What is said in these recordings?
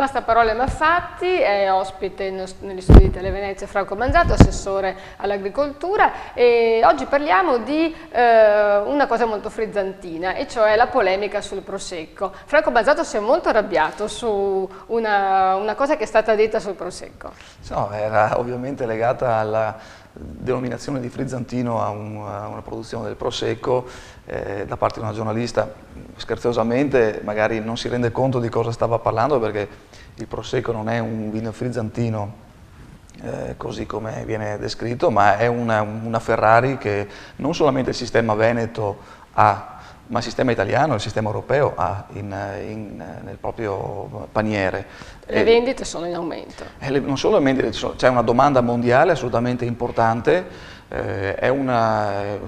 Basta parole ma fatti, è ospite negli studi di Televenezia Franco Manzato, assessore all'agricoltura, e oggi parliamo di una cosa molto frizzantina, e cioè la polemica sul Prosecco. Franco Manzato si è molto arrabbiato su una cosa che è stata detta sul Prosecco. No, era ovviamente legata alla denominazione di frizzantino a una produzione del Prosecco da parte di una giornalista. Scherzosamente magari non si rende conto di cosa stava parlando, perché il Prosecco non è un vino frizzantino così come viene descritto, ma è una Ferrari che non solamente il sistema veneto ha, ma il sistema italiano e il sistema europeo ha nel proprio paniere. Le vendite sono in aumento. Non solo le vendite, c'è una domanda mondiale assolutamente importante, è una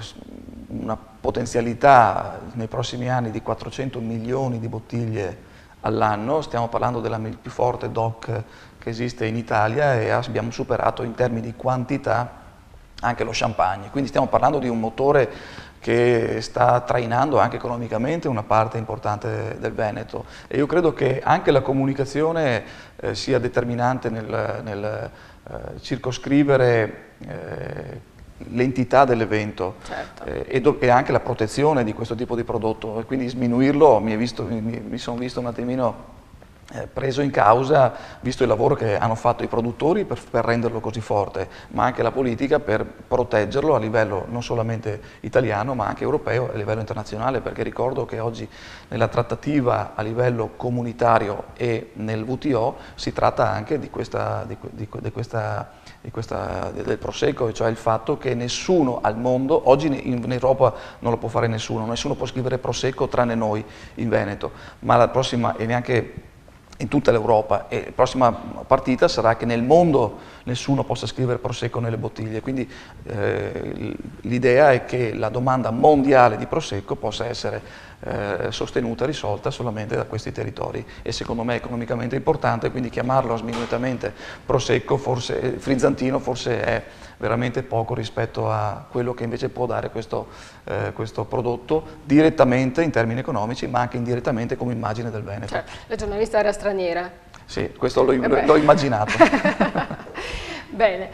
potenzialità nei prossimi anni di 400 milioni di bottiglie all'anno. Stiamo parlando della più forte DOC che esiste in Italia, e abbiamo superato in termini di quantità anche lo champagne, quindi stiamo parlando di un motore che sta trainando anche economicamente una parte importante del Veneto, e io credo che anche la comunicazione sia determinante nel circoscrivere l'entità dell'evento, certo, e anche la protezione di questo tipo di prodotto, e quindi sminuirlo mi sono visto un attimino preso in causa, visto il lavoro che hanno fatto i produttori per renderlo così forte, ma anche la politica per proteggerlo a livello non solamente italiano ma anche europeo e a livello internazionale, perché ricordo che oggi nella trattativa a livello comunitario e nel WTO si tratta anche del Prosecco, cioè il fatto che nessuno al mondo, oggi in Europa non lo può fare nessuno può scrivere Prosecco tranne noi in Veneto, ma la prossima, e neanche in tutta l'Europa, e la prossima partita sarà che nel mondo nessuno possa scrivere Prosecco nelle bottiglie, quindi l'idea è che la domanda mondiale di Prosecco possa essere sostenuta e risolta solamente da questi territori, e secondo me è economicamente importante, quindi chiamarlo sminuitamente Prosecco, forse frizzantino, forse è veramente poco rispetto a quello che invece può dare questo prodotto direttamente in termini economici, ma anche indirettamente come immagine del Veneto. Cioè, la giornalista era straniera? Sì, questo l'ho immaginato. Bene,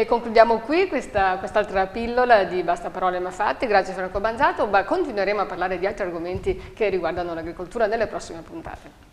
concludiamo qui quest'altra pillola di Basta parole ma fatti. Grazie Franco Manzato, ma continueremo a parlare di altri argomenti che riguardano l'agricoltura nelle prossime puntate.